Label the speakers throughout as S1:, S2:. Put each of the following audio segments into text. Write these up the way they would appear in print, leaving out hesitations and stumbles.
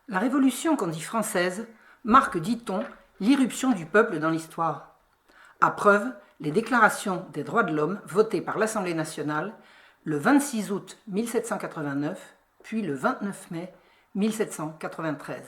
S1: La Révolution qu'on dit française marque, dit-on, l'irruption du peuple dans l'histoire. À preuve, les déclarations des droits de l'homme votées par l'Assemblée nationale le 26 août 1789, puis le 29 mai 1793.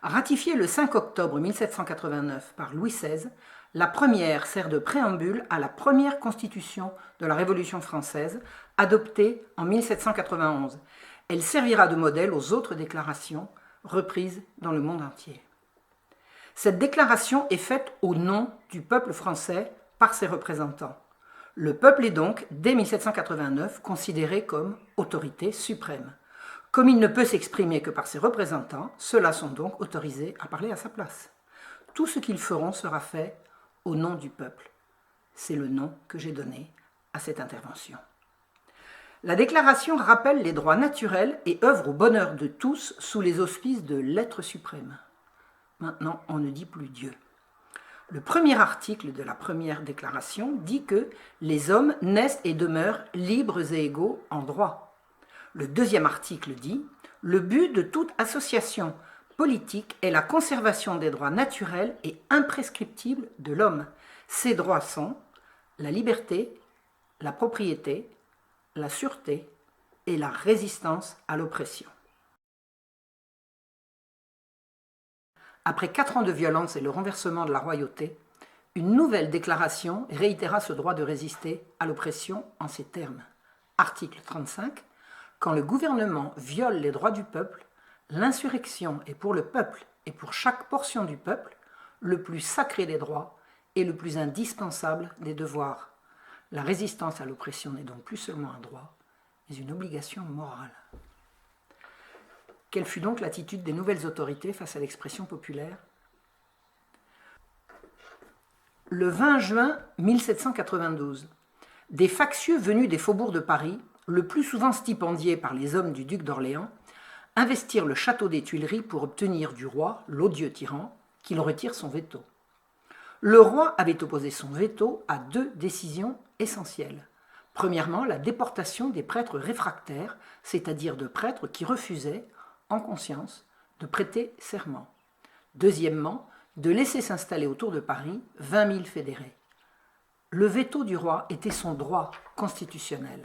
S1: Ratifiée le 5 octobre 1789 par Louis XVI, la première sert de préambule à la première constitution de la Révolution française, adoptée en 1791. Elle servira de modèle aux autres déclarations reprises dans le monde entier. Cette déclaration est faite au nom du peuple français par ses représentants. Le peuple est donc, dès 1789, considéré comme autorité suprême. Comme il ne peut s'exprimer que par ses représentants, ceux-là sont donc autorisés à parler à sa place. Tout ce qu'ils feront sera fait au nom du peuple. C'est le nom que j'ai donné à cette intervention. La déclaration rappelle les droits naturels et œuvre au bonheur de tous sous les auspices de l'être suprême. Maintenant, on ne dit plus Dieu. Le premier article de la première déclaration dit que les hommes naissent et demeurent libres et égaux en droit. Le deuxième article dit « Le but de toute association politique est la conservation des droits naturels et imprescriptibles de l'homme. Ces droits sont la liberté, la propriété, la sûreté et la résistance à l'oppression. » Après 4 ans de violence et le renversement de la royauté, une nouvelle déclaration réitéra ce droit de résister à l'oppression en ces termes. Article 35. Quand le gouvernement viole les droits du peuple, l'insurrection est pour le peuple et pour chaque portion du peuple le plus sacré des droits et le plus indispensable des devoirs. La résistance à l'oppression n'est donc plus seulement un droit, mais une obligation morale. Quelle fut donc l'attitude des nouvelles autorités face à l'expression populaire ? Le 20 juin 1792, des factieux venus des faubourgs de Paris, le plus souvent stipendiés par les hommes du duc d'Orléans, investirent le château des Tuileries pour obtenir du roi, l'odieux tyran, qu'il retire son veto. Le roi avait opposé son veto à 2 décisions essentielles. Premièrement, la déportation des prêtres réfractaires, c'est-à-dire de prêtres qui refusaient, en conscience, de prêter serment. Deuxièmement, de laisser s'installer autour de Paris 20 000 fédérés. Le veto du roi était son droit constitutionnel.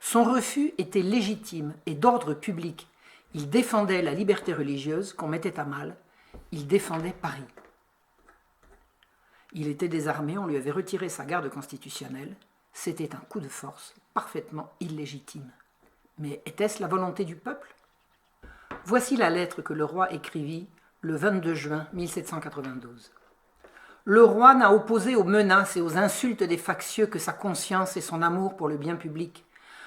S1: Son refus était légitime et d'ordre public. Il défendait la liberté religieuse qu'on mettait à mal. Il défendait Paris. Il était désarmé, on lui avait retiré sa garde constitutionnelle. C'était un coup de force parfaitement illégitime. Mais était-ce la volonté du peuple ? Voici la lettre que le roi écrivit le 22 juin 1792. Le roi n'a opposé aux menaces et aux insultes des factieux que sa conscience et son amour pour le bien public.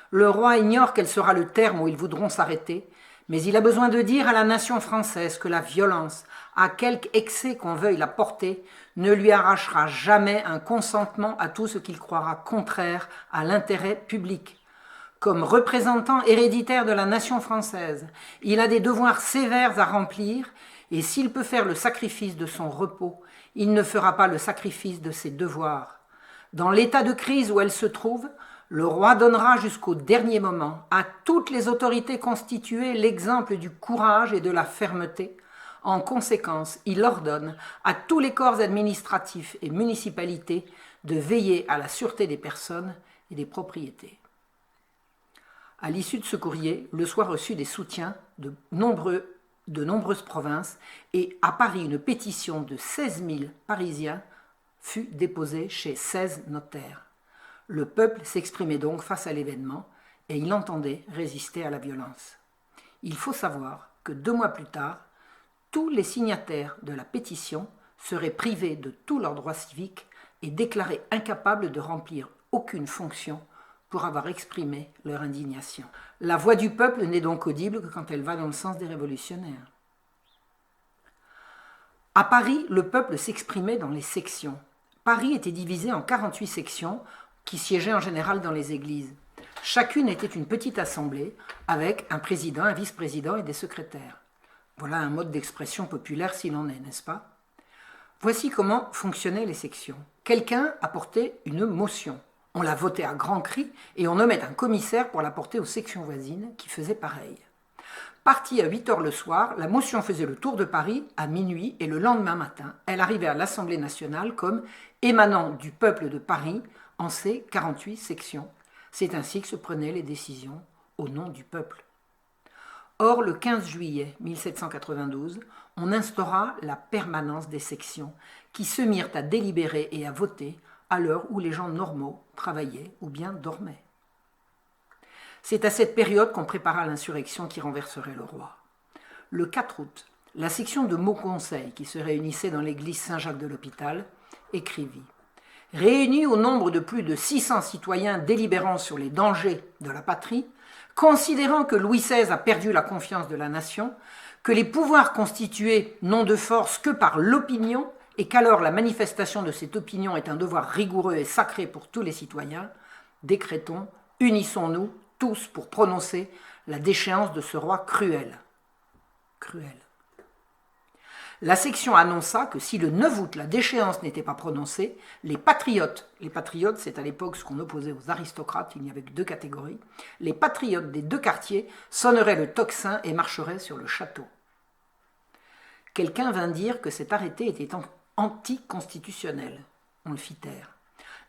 S1: Le roi ignore quel sera le terme où ils voudront s'arrêter, mais il a besoin de dire à la nation française que la violence, à quelque excès qu'on veuille la porter, ne lui arrachera jamais un consentement à tout ce qu'il croira contraire à l'intérêt public. Comme représentant héréditaire de la nation française, il a des devoirs sévères à remplir et s'il peut faire le sacrifice de son repos, il ne fera pas le sacrifice de ses devoirs. Dans l'état de crise où elle se trouve, le roi donnera jusqu'au dernier moment à toutes les autorités constituées l'exemple du courage et de la fermeté. En conséquence, il ordonne à tous les corps administratifs et municipalités de veiller à la sûreté des personnes et des propriétés. À l'issue de ce courrier, le soir reçut des soutiens de nombreuses provinces et à Paris, une pétition de 16 000 Parisiens fut déposée chez 16 notaires. Le peuple s'exprimait donc face à l'événement et il entendait résister à la violence. Il faut savoir que 2 mois plus tard, tous les signataires de la pétition seraient privés de tous leurs droits civiques et déclarés incapables de remplir aucune fonction pour avoir exprimé leur indignation. La voix du peuple n'est donc audible que quand elle va dans le sens des révolutionnaires. À Paris, le peuple s'exprimait dans les sections. Paris était divisé en 48 sections qui siégeaient en général dans les églises. Chacune était une petite assemblée avec un président, un vice-président et des secrétaires. Voilà un mode d'expression populaire s'il en est, n'est-ce pas ? Voici comment fonctionnaient les sections. Quelqu'un apportait une motion. On la votait à grands cris et on nommait un commissaire pour la porter aux sections voisines qui faisaient pareil. Partie à 8 heures le soir, la motion faisait le tour de Paris à minuit et le lendemain matin, elle arrivait à l'Assemblée nationale comme émanant du peuple de Paris en ses 48 sections. C'est ainsi que se prenaient les décisions au nom du peuple. Or, le 15 juillet 1792, on instaura la permanence des sections qui se mirent à délibérer et à voter à l'heure où les gens normaux travaillaient ou bien dormaient. C'est à cette période qu'on prépara l'insurrection qui renverserait le roi. Le 4 août, la section de Mauconseil, qui se réunissait dans l'église Saint-Jacques de l'Hôpital, écrivit « Réunis au nombre de plus de 600 citoyens délibérant sur les dangers de la patrie, considérant que Louis XVI a perdu la confiance de la nation, que les pouvoirs constitués n'ont de force que par l'opinion et qu'alors la manifestation de cette opinion est un devoir rigoureux et sacré pour tous les citoyens, décrétons, unissons-nous tous pour prononcer la déchéance de ce roi cruel. » Cruel. La section annonça que si le 9 août la déchéance n'était pas prononcée, les patriotes c'est à l'époque ce qu'on opposait aux aristocrates, il n'y avait que 2 catégories, les patriotes des 2 quartiers sonneraient le tocsin et marcheraient sur le château. Quelqu'un vint dire que cet arrêté était anticonstitutionnel. On le fit taire.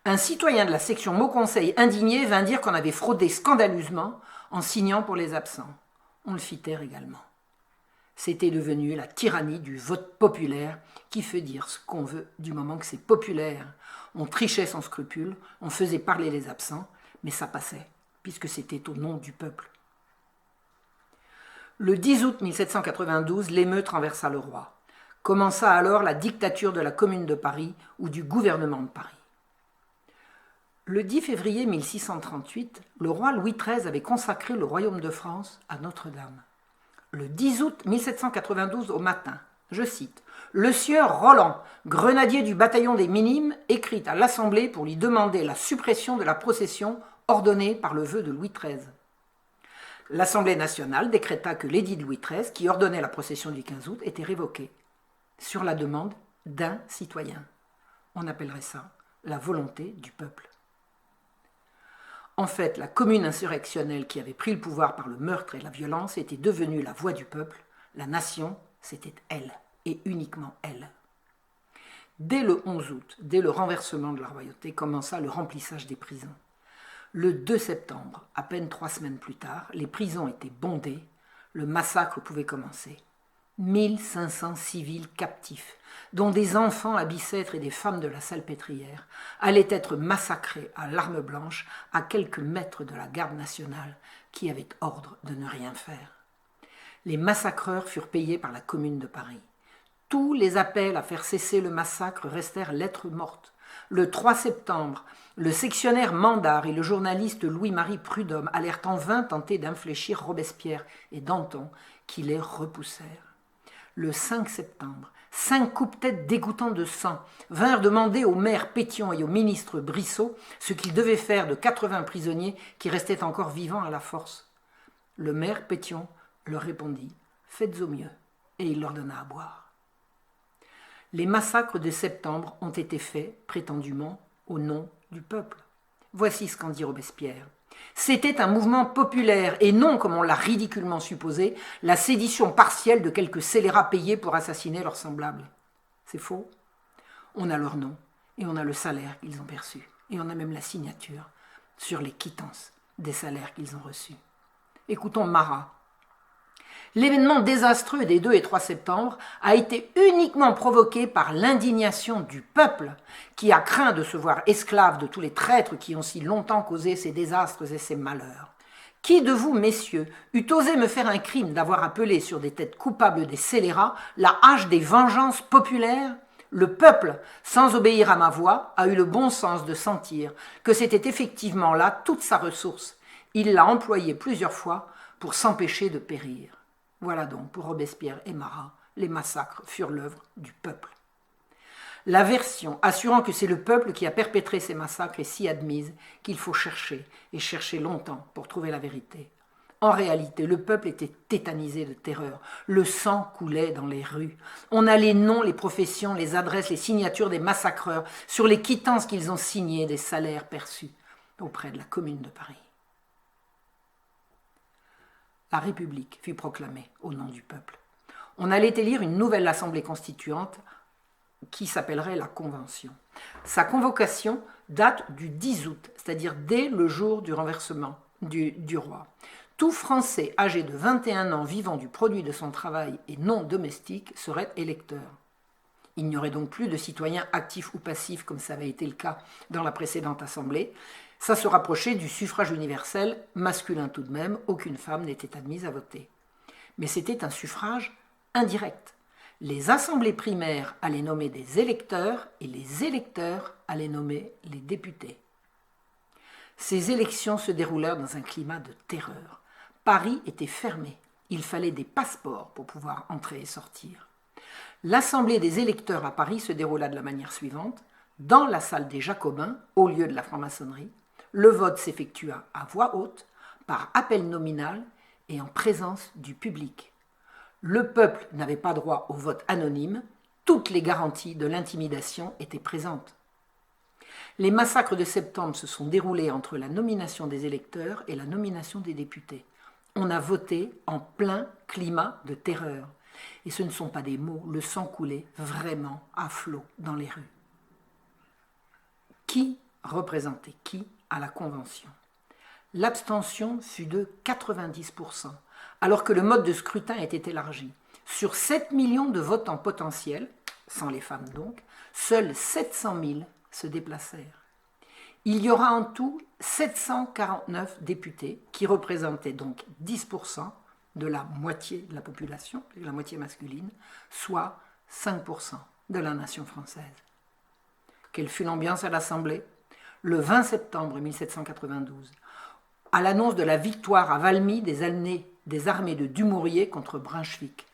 S1: Un citoyen de la section Mauconseil indigné vint dire qu'on avait fraudé scandaleusement en signant pour les absents. On le fit taire également. C'était devenu la tyrannie du vote populaire qui fait dire ce qu'on veut du moment que c'est populaire. On trichait sans scrupule, on faisait parler les absents, mais ça passait, puisque c'était au nom du peuple. Le 10 août 1792, l'émeute renversa le roi. Commença alors la dictature de la Commune de Paris ou du gouvernement de Paris. Le 10 février 1638, le roi Louis XIII avait consacré le royaume de France à Notre-Dame. Le 10 août 1792 au matin, je cite, « Le sieur Roland, grenadier du bataillon des Minimes, écrit à l'Assemblée pour lui demander la suppression de la procession ordonnée par le vœu de Louis XIII. » L'Assemblée nationale décréta que l'édit de Louis XIII, qui ordonnait la procession du 15 août, était révoqué, sur la demande d'un citoyen. On appellerait ça la volonté du peuple. En fait, la commune insurrectionnelle qui avait pris le pouvoir par le meurtre et la violence était devenue la voix du peuple. La nation, c'était elle, et uniquement elle. Dès le 11 août, dès le renversement de la royauté, commença le remplissage des prisons. Le 2 septembre, à peine 3 semaines plus tard, les prisons étaient bondées, le massacre pouvait commencer. 1500 civils captifs, dont des enfants à Bicêtre et des femmes de la Salpêtrière, allaient être massacrés à l'arme blanche à quelques mètres de la garde nationale qui avait ordre de ne rien faire. Les massacreurs furent payés par la Commune de Paris. Tous les appels à faire cesser le massacre restèrent lettres mortes. Le 3 septembre, le sectionnaire Mandard et le journaliste Louis-Marie Prudhomme allèrent en vain tenter d'infléchir Robespierre et Danton, qui les repoussèrent. Le 5 septembre, 5 coupe-têtes dégoûtants de sang vinrent demander au maire Pétion et au ministre Brissot ce qu'ils devaient faire de 80 prisonniers qui restaient encore vivants à la force. Le maire Pétion leur répondit « Faites au mieux » et il leur donna à boire. Les massacres de septembre ont été faits, prétendument, au nom du peuple. Voici ce qu'en dit Robespierre. C'était un mouvement populaire et non, comme on l'a ridiculement supposé, la sédition partielle de quelques scélérats payés pour assassiner leurs semblables. C'est faux. On a leur nom et on a le salaire qu'ils ont perçu. Et on a même la signature sur les quittances des salaires qu'ils ont reçus. Écoutons Marat. L'événement désastreux des 2 et 3 septembre a été uniquement provoqué par l'indignation du peuple qui a craint de se voir esclave de tous les traîtres qui ont si longtemps causé ces désastres et ces malheurs. Qui de vous, messieurs, eût osé me faire un crime d'avoir appelé sur des têtes coupables des scélérats la hache des vengeances populaires ? Le peuple, sans obéir à ma voix, a eu le bon sens de sentir que c'était effectivement là toute sa ressource. Il l'a employée plusieurs fois pour s'empêcher de périr. Voilà donc, pour Robespierre et Marat, les massacres furent l'œuvre du peuple. La version assurant que c'est le peuple qui a perpétré ces massacres est si admise qu'il faut chercher, et chercher longtemps pour trouver la vérité. En réalité, le peuple était tétanisé de terreur. Le sang coulait dans les rues. On a les noms, les professions, les adresses, les signatures des massacreurs sur les quittances qu'ils ont signées des salaires perçus auprès de la Commune de Paris. la République fut proclamée au nom du peuple. On allait élire une nouvelle assemblée constituante qui s'appellerait la Convention. Sa convocation date du 10 août, c'est-à-dire dès le jour du renversement du roi. Tout Français âgé de 21 ans vivant du produit de son travail et non domestique serait électeur. Il n'y aurait donc plus de citoyens actifs ou passifs comme ça avait été le cas dans la précédente assemblée. Ça se rapprochait du suffrage universel, masculin tout de même, aucune femme n'était admise à voter. Mais c'était un suffrage indirect. Les assemblées primaires allaient nommer des électeurs et les électeurs allaient nommer les députés. Ces élections se déroulèrent dans un climat de terreur. Paris était fermé. Il fallait des passeports pour pouvoir entrer et sortir. L'assemblée des électeurs à Paris se déroula de la manière suivante. Dans la salle des Jacobins, au lieu de la franc-maçonnerie, le vote s'effectua à voix haute, par appel nominal et en présence du public. Le peuple n'avait pas droit au vote anonyme, toutes les garanties de l'intimidation étaient présentes. Les massacres de septembre se sont déroulés entre la nomination des électeurs et la nomination des députés. On a voté en plein climat de terreur. Et ce ne sont pas des mots, le sang coulait vraiment à flot dans les rues. Qui représentait qui à la Convention? L'abstention fut de 90%, alors que le mode de scrutin était élargi. Sur 7 millions de votants potentiels, sans les femmes donc, seuls 700 000 se déplacèrent. Il y aura en tout 749 députés qui représentaient donc 10% de la moitié de la population, la moitié masculine, soit 5% de la nation française. Quelle fut l'ambiance à l'Assemblée? Le 20 septembre 1792, à l'annonce de la victoire à Valmy des armées de Dumouriez contre Brunswick,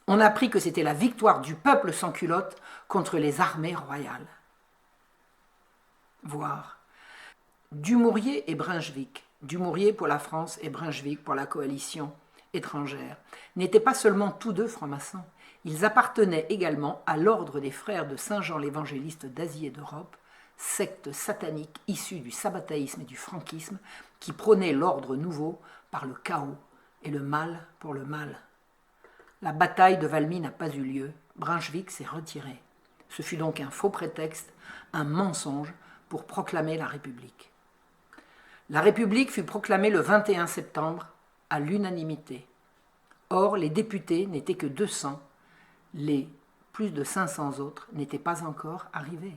S1: on apprit que c'était la victoire du peuple sans culotte contre les armées royales. Voir Dumouriez et Brunswick, Dumouriez pour la France et Brunswick pour la coalition étrangère, n'étaient pas seulement tous deux francs-maçons, ils appartenaient également à l'ordre des frères de Saint Jean l'évangéliste d'Asie et d'Europe, secte satanique issue du sabbatéisme et du franquisme qui prônait l'ordre nouveau par le chaos et le mal pour le mal. La bataille de Valmy n'a pas eu lieu, Brunswick s'est retiré. Ce fut donc un faux prétexte, un mensonge pour proclamer la République. La République fut proclamée le 21 septembre à l'unanimité. Or, les députés n'étaient que 200, les plus de 500 autres n'étaient pas encore arrivés.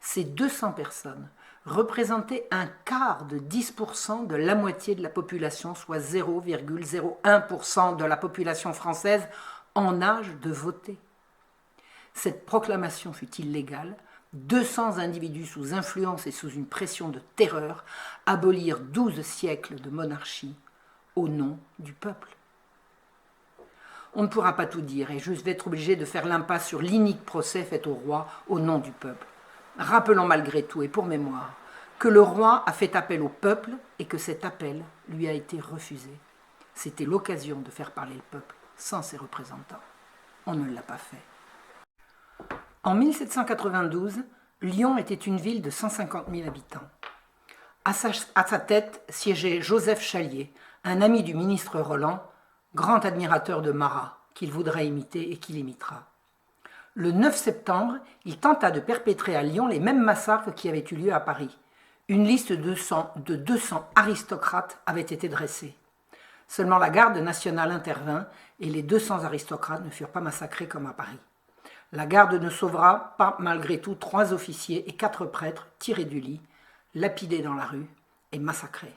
S1: Ces 200 personnes représentaient un quart de 10% de la moitié de la population, soit 0,01% de la population française en âge de voter. Cette proclamation fut illégale. 200 individus sous influence et sous une pression de terreur abolirent 12 siècles de monarchie au nom du peuple. On ne pourra pas tout dire et je vais être obligé de faire l'impasse sur l'inique procès fait au roi au nom du peuple. Rappelons malgré tout et pour mémoire que le roi a fait appel au peuple et que cet appel lui a été refusé. C'était l'occasion de faire parler le peuple sans ses représentants. On ne l'a pas fait. En 1792, Lyon était une ville de 150 000 habitants. À sa tête siégeait Joseph Chalier, un ami du ministre Roland, grand admirateur de Marat, qu'il voudrait imiter et qu'il imitera. Le 9 septembre, il tenta de perpétrer à Lyon les mêmes massacres qui avaient eu lieu à Paris. Une liste de 200 aristocrates avait été dressée. Seulement la garde nationale intervint et les 200 aristocrates ne furent pas massacrés comme à Paris. La garde ne sauvera pas malgré tout 3 officiers et 4 prêtres tirés du lit, lapidés dans la rue et massacrés.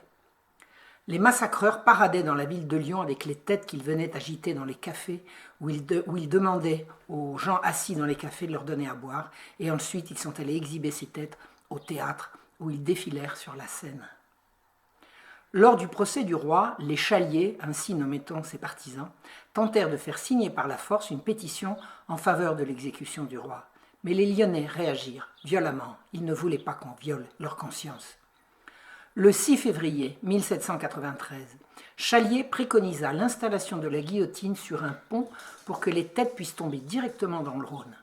S1: Les massacreurs paradaient dans la ville de Lyon avec les têtes qu'ils venaient agiter dans les cafés où ils demandaient aux gens assis dans les cafés de leur donner à boire et ensuite ils sont allés exhiber ces têtes au théâtre où ils défilèrent sur la scène. Lors du procès du roi, les Chaliers, ainsi nommait-on ses partisans, tentèrent de faire signer par la force une pétition en faveur de l'exécution du roi. Mais les Lyonnais réagirent violemment. Ils ne voulaient pas qu'on viole leur conscience. Le 6 février 1793, Chalier préconisa l'installation de la guillotine sur un pont pour que les têtes puissent tomber directement dans le Rhône.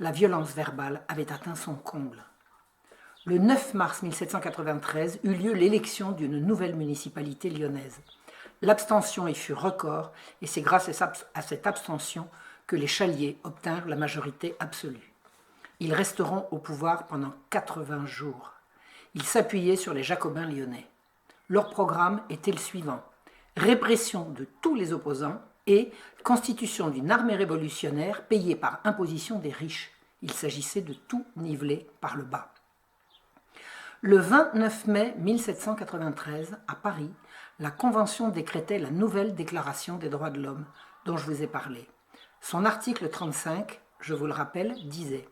S1: La violence verbale avait atteint son comble. Le 9 mars 1793 eut lieu l'élection d'une nouvelle municipalité lyonnaise. L'abstention y fut record, et c'est grâce à cette abstention que les Chaliers obtinrent la majorité absolue. Ils resteront au pouvoir pendant 80 jours. Ils s'appuyaient sur les Jacobins lyonnais. Leur programme était le suivant: répression de tous les opposants et constitution d'une armée révolutionnaire payée par imposition des riches. Il s'agissait de tout niveler par le bas. Le 29 mai 1793, à Paris, la Convention décrétait la nouvelle Déclaration des droits de l'homme dont je vous ai parlé. Son article 35, je vous le rappelle, disait: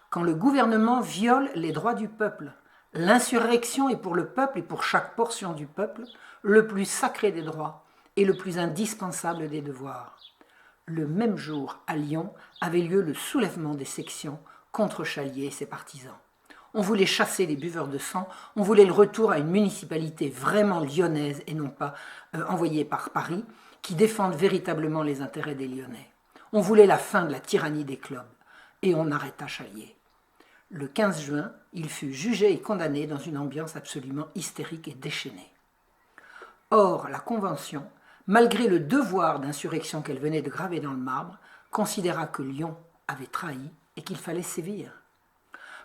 S1: quand le gouvernement viole les droits du peuple, l'insurrection est pour le peuple et pour chaque portion du peuple le plus sacré des droits et le plus indispensable des devoirs. Le même jour, à Lyon, avait lieu le soulèvement des sections contre Chalier et ses partisans. On voulait chasser les buveurs de sang, on voulait le retour à une municipalité vraiment lyonnaise et non pas envoyée par Paris, qui défende véritablement les intérêts des Lyonnais. On voulait la fin de la tyrannie des clubs, et on arrêta Chalier. Le 15 juin, il fut jugé et condamné dans une ambiance absolument hystérique et déchaînée. Or, la Convention, malgré le devoir d'insurrection qu'elle venait de graver dans le marbre, considéra que Lyon avait trahi et qu'il fallait sévir.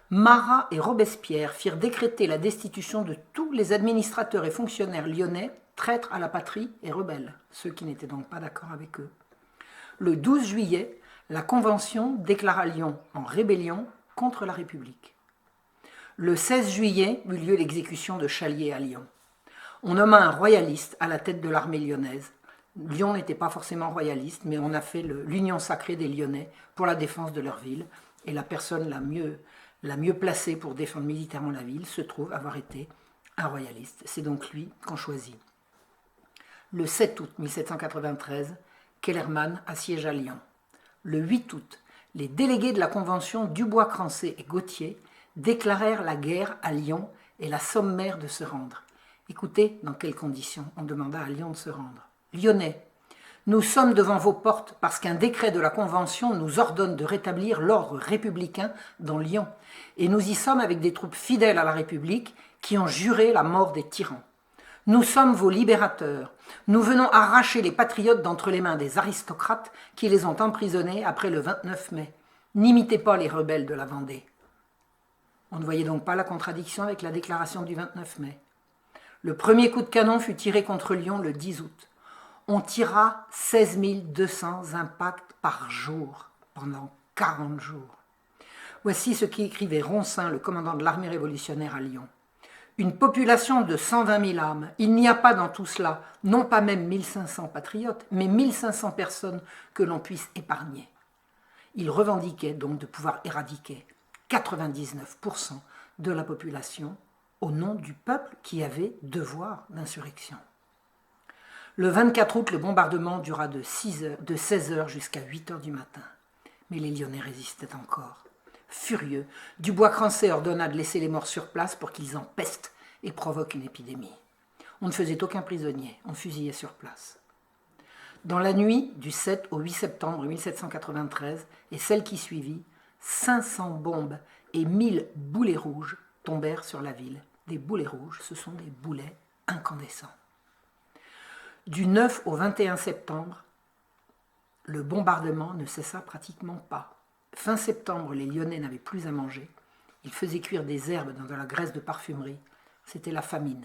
S1: Marat et Robespierre firent décréter la destitution de tous les administrateurs et fonctionnaires lyonnais, traîtres à la patrie et rebelles, ceux qui n'étaient donc pas d'accord avec eux. Le 12 juillet, la Convention déclara Lyon en rébellion contre la République. Le 16 juillet eut lieu l'exécution de Chalier à Lyon. On nomma un royaliste à la tête de l'armée lyonnaise. Lyon n'était pas forcément royaliste, mais on a fait l'union sacrée des Lyonnais pour la défense de leur ville, et la personne la mieux placée pour défendre militairement la ville se trouve avoir été un royaliste. C'est donc lui qu'on choisit. Le 7 août 1793, Kellermann assiège à Lyon. Le 8 août, les délégués de la Convention Dubois-Crancé et Gautier déclarèrent la guerre à Lyon et la sommèrent de se rendre. Écoutez dans quelles conditions on demanda à Lyon de se rendre. Lyonnais, nous sommes devant vos portes parce qu'un décret de la Convention nous ordonne de rétablir l'ordre républicain dans Lyon. Et nous y sommes avec des troupes fidèles à la République qui ont juré la mort des tyrans. Nous sommes vos libérateurs. Nous venons arracher les patriotes d'entre les mains des aristocrates qui les ont emprisonnés après le 29 mai. N'imitez pas les rebelles de la Vendée. On ne voyait donc pas la contradiction avec la déclaration du 29 mai. Le premier coup de canon fut tiré contre Lyon le 10 août. On tira 16 200 impacts par jour pendant 40 jours. Voici ce qu'écrivait Roncin, le commandant de l'armée révolutionnaire à Lyon. Une population de 120 000 âmes, il n'y a pas dans tout cela, non pas même 1500 patriotes, mais 1500 personnes que l'on puisse épargner. Il revendiquait donc de pouvoir éradiquer 99% de la population au nom du peuple qui avait devoir d'insurrection. Le 24 août, le bombardement dura de 16 heures jusqu'à 8 heures du matin. Mais les Lyonnais résistaient encore. Furieux, Dubois-Crancé ordonna de laisser les morts sur place pour qu'ils empestent et provoquent une épidémie. On ne faisait aucun prisonnier, on fusillait sur place. Dans la nuit du 7 au 8 septembre 1793 et celle qui suivit, 500 bombes et 1000 boulets rouges tombèrent sur la ville. Des boulets rouges, ce sont des boulets incandescents. Du 9 au 21 septembre, le bombardement ne cessa pratiquement pas. Fin septembre, les Lyonnais n'avaient plus à manger. Ils faisaient cuire des herbes dans de la graisse de parfumerie. C'était la famine.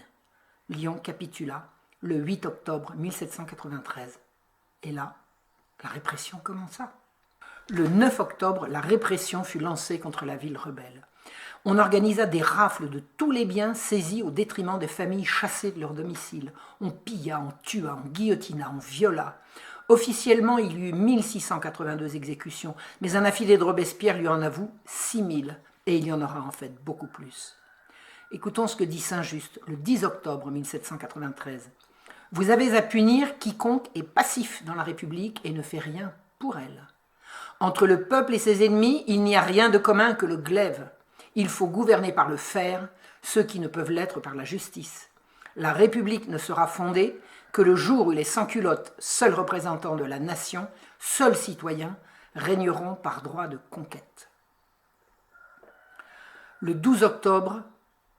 S1: Lyon capitula le 8 octobre 1793. Et là, la répression commença. Le 9 octobre, la répression fut lancée contre la ville rebelle. On organisa des rafles de tous les biens saisis au détriment des familles chassées de leur domicile. On pilla, on tua, on guillotina, on viola. Officiellement, il y eut 1682 exécutions, mais un affidé de Robespierre lui en avoue 6000, et il y en aura en fait beaucoup plus. Écoutons ce que dit Saint-Just le 10 octobre 1793. « Vous avez à punir quiconque est passif dans la République et ne fait rien pour elle. Entre le peuple et ses ennemis, il n'y a rien de commun que le glaive. Il faut gouverner par le fer ceux qui ne peuvent l'être par la justice. La République ne sera fondée que le jour où les sans-culottes, seuls représentants de la nation, seuls citoyens, régneront par droit de conquête. » Le 12 octobre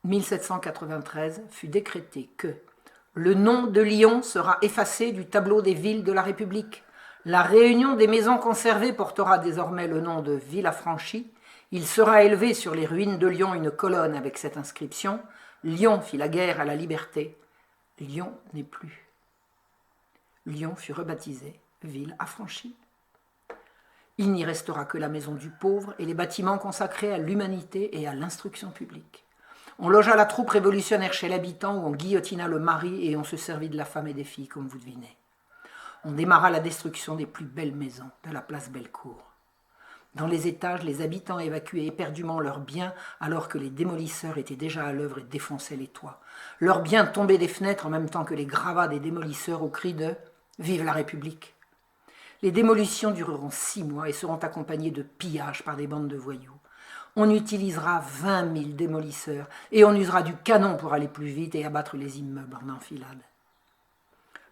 S1: 1793 fut décrété que Le nom de Lyon sera effacé du tableau des villes de la République. La réunion des maisons conservées portera désormais le nom de ville affranchie. Il sera élevé sur les ruines de Lyon une colonne avec cette inscription : Lyon fit la guerre à la liberté. Lyon n'est plus. Lyon fut rebaptisée ville affranchie. Il n'y restera que la maison du pauvre et les bâtiments consacrés à l'humanité et à l'instruction publique. On logea la troupe révolutionnaire chez l'habitant où on guillotina le mari et on se servit de la femme et des filles, comme vous devinez. On démarra la destruction des plus belles maisons de la place Bellecour. Dans les étages, les habitants évacuaient éperdument leurs biens alors que les démolisseurs étaient déjà à l'œuvre et défonçaient les toits. Leurs biens tombaient des fenêtres en même temps que les gravats des démolisseurs au cri de « Vive la République !». Les démolitions dureront 6 mois et seront accompagnées de pillages par des bandes de voyous. On utilisera 20 000 démolisseurs et on usera du canon pour aller plus vite et abattre les immeubles en enfilade.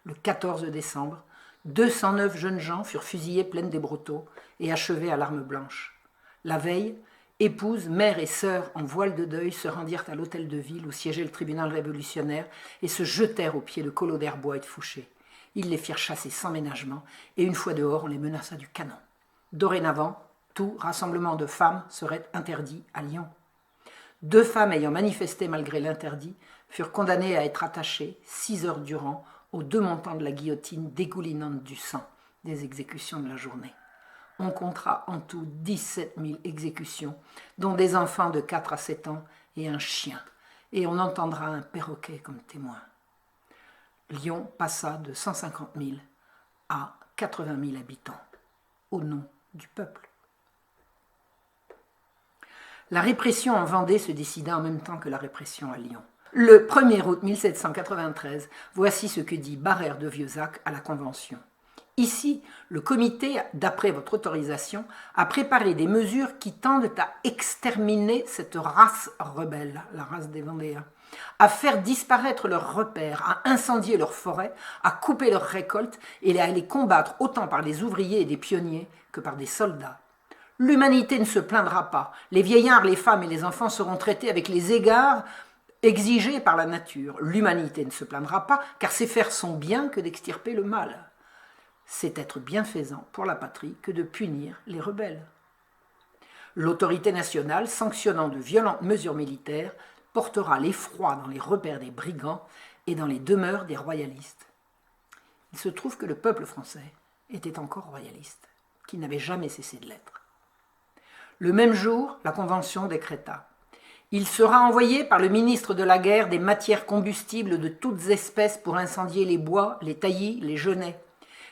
S1: Le 14 décembre, 209 jeunes gens furent fusillés plaines des Brotteaux et achevés à l'arme blanche. La veille, épouses, mères et sœurs en voile de deuil se rendirent à l'hôtel de ville où siégeait le tribunal révolutionnaire et se jetèrent aux pieds de Collot d'Herbois et de Fouché. Ils les firent chasser sans ménagement et une fois dehors, on les menaça du canon. Dorénavant, tout rassemblement de femmes serait interdit à Lyon. 2 femmes ayant manifesté malgré l'interdit furent condamnées à être attachées 6 heures durant aux 2 montants de la guillotine dégoulinante du sang des exécutions de la journée. On comptera en tout 17 000 exécutions, dont des enfants de 4 à 7 ans et un chien, et on entendra un perroquet comme témoin. Lyon passa de 150 000 à 80 000 habitants, au nom du peuple. La répression en Vendée se décida en même temps que la répression à Lyon. Le 1er août 1793, voici ce que dit Barère de Vieuzac à la Convention. Ici, le comité, d'après votre autorisation, a préparé des mesures qui tendent à exterminer cette race rebelle, la race des Vendéens, à faire disparaître leurs repères, à incendier leurs forêts, à couper leurs récoltes et à les combattre autant par des ouvriers et des pionniers que par des soldats. L'humanité ne se plaindra pas. Les vieillards, les femmes et les enfants seront traités avec les égards exigés par la nature. L'humanité ne se plaindra pas, car c'est faire son bien que d'extirper le mal. C'est être bienfaisant pour la patrie que de punir les rebelles. L'autorité nationale, sanctionnant de violentes mesures militaires, portera l'effroi dans les repères des brigands et dans les demeures des royalistes. Il se trouve que le peuple français était encore royaliste, qu'il n'avait jamais cessé de l'être. Le même jour, la Convention décréta : il sera envoyé par le ministre de la Guerre des matières combustibles de toutes espèces pour incendier les bois, les taillis, les genêts.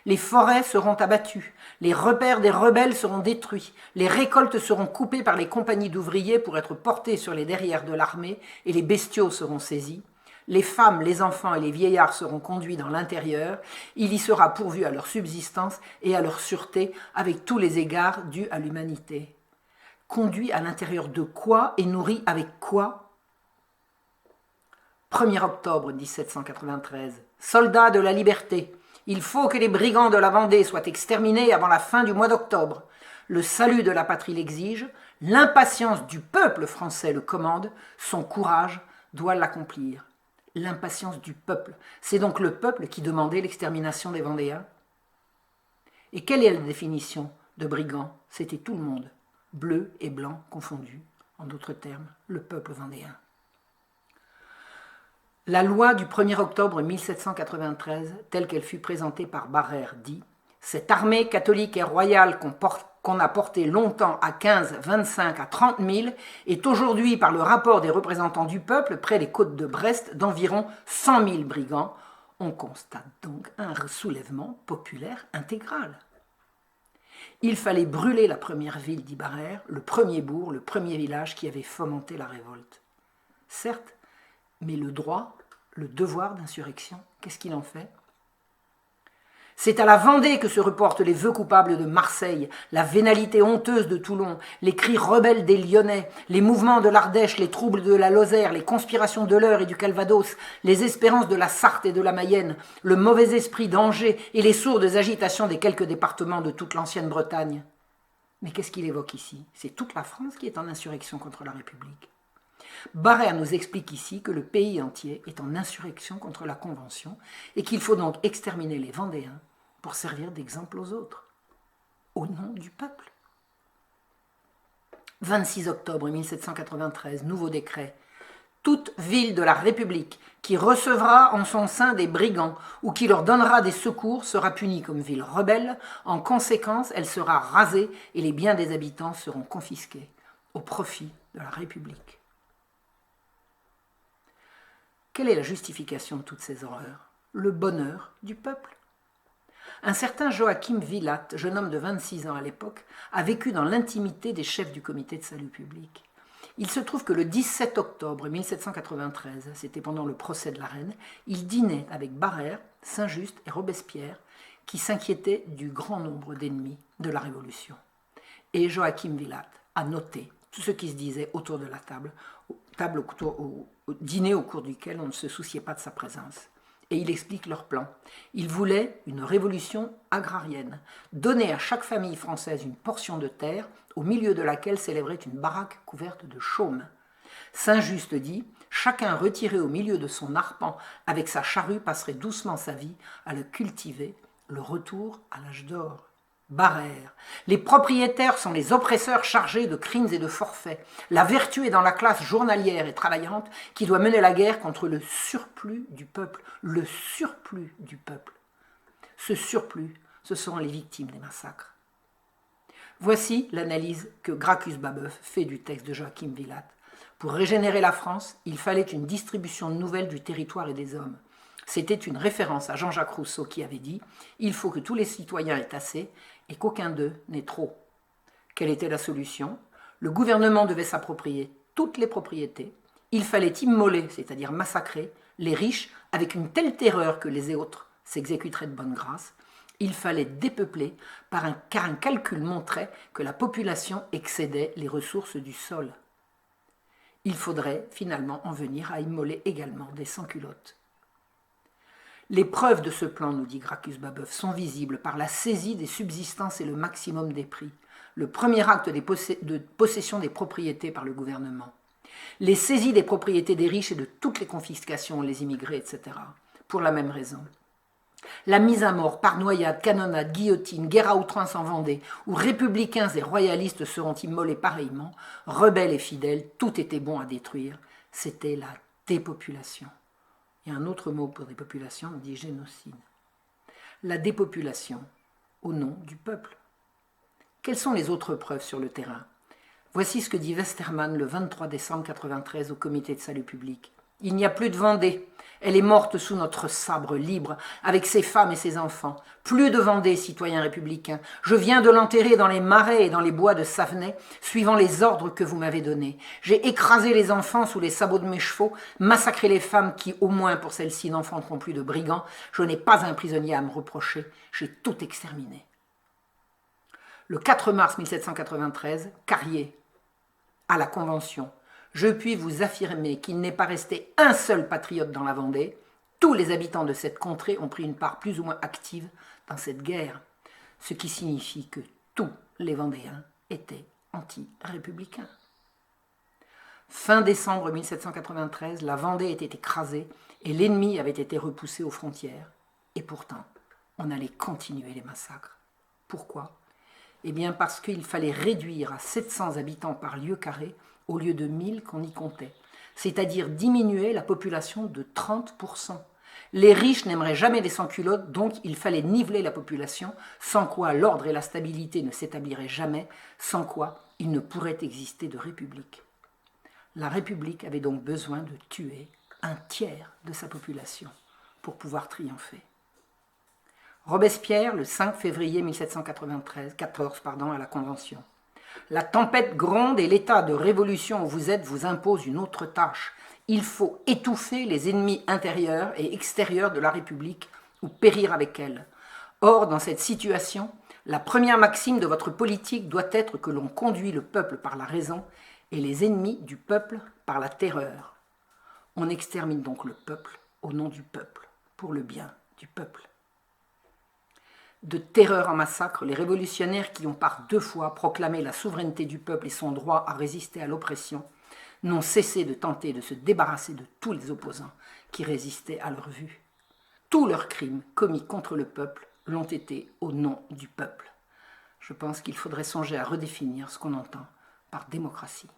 S1: Les forêts seront abattues, les repères des rebelles seront détruits, les récoltes seront coupées par les compagnies d'ouvriers pour être portées sur les derrières de l'armée et les bestiaux seront saisis. Les femmes, les enfants et les vieillards seront conduits dans l'intérieur. Il y sera pourvu à leur subsistance et à leur sûreté avec tous les égards dus à l'humanité. Conduit à l'intérieur de quoi et nourri avec quoi ? 1er octobre 1793. Soldats de la liberté. Il faut que les brigands de la Vendée soient exterminés avant la fin du mois d'octobre. Le salut de la patrie l'exige, l'impatience du peuple français le commande, son courage doit l'accomplir. L'impatience du peuple, c'est donc le peuple qui demandait l'extermination des Vendéens. Et quelle est la définition de brigand ? C'était tout le monde, bleu et blanc confondus, en d'autres termes, le peuple vendéen. La loi du 1er octobre 1793, telle qu'elle fut présentée par Barère, dit « Cette armée catholique et royale qu'on a portée longtemps à 15, 25, à 30 000 est aujourd'hui, par le rapport des représentants du peuple, près des côtes de Brest, d'environ 100 000 brigands. On constate donc un soulèvement populaire intégral. Il fallait brûler la première ville, dit Barère, le premier bourg, le premier village qui avait fomenté la révolte. Certes, mais le droit, le devoir d'insurrection, qu'est-ce qu'il en fait ? C'est à la Vendée que se reportent les vœux coupables de Marseille, la vénalité honteuse de Toulon, les cris rebelles des Lyonnais, les mouvements de l'Ardèche, les troubles de la Lozère, les conspirations de l'Eure et du Calvados, les espérances de la Sarthe et de la Mayenne, le mauvais esprit d'Angers et les sourdes agitations des quelques départements de toute l'ancienne Bretagne. Mais qu'est-ce qu'il évoque ici ? C'est toute la France qui est en insurrection contre la République. Barère nous explique ici que le pays entier est en insurrection contre la Convention et qu'il faut donc exterminer les Vendéens pour servir d'exemple aux autres, au nom du peuple. 26 octobre 1793, nouveau décret. Toute ville de la République qui recevra en son sein des brigands ou qui leur donnera des secours sera punie comme ville rebelle. En conséquence, elle sera rasée et les biens des habitants seront confisqués au profit de la République. Quelle est la justification de toutes ces horreurs? Le bonheur du peuple. Un certain Joachim Villatte, jeune homme de 26 ans à l'époque, a vécu dans l'intimité des chefs du comité de salut public. Il se trouve que le 17 octobre 1793, c'était pendant le procès de la reine, il dînait avec Barère, Saint-Just et Robespierre, qui s'inquiétaient du grand nombre d'ennemis de la Révolution. Et Joachim Villatte a noté tout ce qui se disait autour de la table au dîner au cours duquel on ne se souciait pas de sa présence. Et il explique leur plan. Il voulait une révolution agrarienne, donner à chaque famille française une portion de terre au milieu de laquelle s'élèverait une baraque couverte de chaume. Saint-Just dit, chacun retiré au milieu de son arpent avec sa charrue passerait doucement sa vie à le cultiver, le retour à l'âge d'or. Barère. Les propriétaires sont les oppresseurs chargés de crimes et de forfaits. La vertu est dans la classe journalière et travaillante qui doit mener la guerre contre le surplus du peuple. Le surplus du peuple. Ce surplus, ce seront les victimes des massacres. Voici l'analyse que Gracchus Babeuf fait du texte de Joachim Villatte. Pour régénérer la France, il fallait une distribution nouvelle du territoire et des hommes. C'était une référence à Jean-Jacques Rousseau qui avait dit « Il faut que tous les citoyens aient assez et qu'aucun d'eux n'ait trop ». Quelle était la solution? Le gouvernement devait s'approprier toutes les propriétés. Il fallait immoler, c'est-à-dire massacrer, les riches avec une telle terreur que les autres s'exécuteraient de bonne grâce. Il fallait dépeupler car un calcul montrait que la population excédait les ressources du sol. Il faudrait finalement en venir à immoler également des sans-culottes. Les preuves de ce plan, nous dit Gracchus Babeuf, sont visibles par la saisie des subsistances et le maximum des prix, le premier acte de possession des propriétés par le gouvernement, les saisies des propriétés des riches et de toutes les confiscations, les immigrés, etc., pour la même raison. La mise à mort par noyade, canonnade, guillotine, guerre à outrance en Vendée, où républicains et royalistes seront immolés pareillement, rebelles et fidèles, tout était bon à détruire, c'était la dépopulation. Il y a un autre mot pour dépopulation, on dit génocide. La dépopulation au nom du peuple. Quelles sont les autres preuves sur le terrain? Voici ce que dit Westermann le 23 décembre 1993 au comité de salut public. Il n'y a plus de Vendée. Elle est morte sous notre sabre libre, avec ses femmes et ses enfants. Plus de Vendée, citoyens républicains. Je viens de l'enterrer dans les marais et dans les bois de Savenay, suivant les ordres que vous m'avez donnés. J'ai écrasé les enfants sous les sabots de mes chevaux, massacré les femmes qui, au moins pour celles-ci, n'enfanteront plus de brigands. Je n'ai pas un prisonnier à me reprocher. J'ai tout exterminé. Le 4 mars 1793, Carrier, à la Convention. Je puis vous affirmer qu'il n'est pas resté un seul patriote dans la Vendée. Tous les habitants de cette contrée ont pris une part plus ou moins active dans cette guerre, ce qui signifie que tous les Vendéens étaient anti-républicains. Fin décembre 1793, la Vendée était écrasée et l'ennemi avait été repoussé aux frontières. Et pourtant, on allait continuer les massacres. Pourquoi? Eh bien parce qu'il fallait réduire à 700 habitants par lieu carré au lieu de 1000 qu'on y comptait, c'est-à-dire diminuer la population de 30%. Les riches n'aimeraient jamais les sans-culottes, donc il fallait niveler la population, sans quoi l'ordre et la stabilité ne s'établiraient jamais, sans quoi il ne pourrait exister de république. La République avait donc besoin de tuer un tiers de sa population pour pouvoir triompher. Robespierre, le 5 février 1714, à la Convention. La tempête gronde et l'état de révolution où vous êtes vous impose une autre tâche. Il faut étouffer les ennemis intérieurs et extérieurs de la République ou périr avec elle. Or, dans cette situation, la première maxime de votre politique doit être que l'on conduit le peuple par la raison et les ennemis du peuple par la terreur. On extermine donc le peuple au nom du peuple, pour le bien du peuple. De terreur en massacre, les révolutionnaires qui ont par 2 fois proclamé la souveraineté du peuple et son droit à résister à l'oppression n'ont cessé de tenter de se débarrasser de tous les opposants qui résistaient à leur vue. Tous leurs crimes commis contre le peuple l'ont été au nom du peuple. Je pense qu'il faudrait songer à redéfinir ce qu'on entend par démocratie.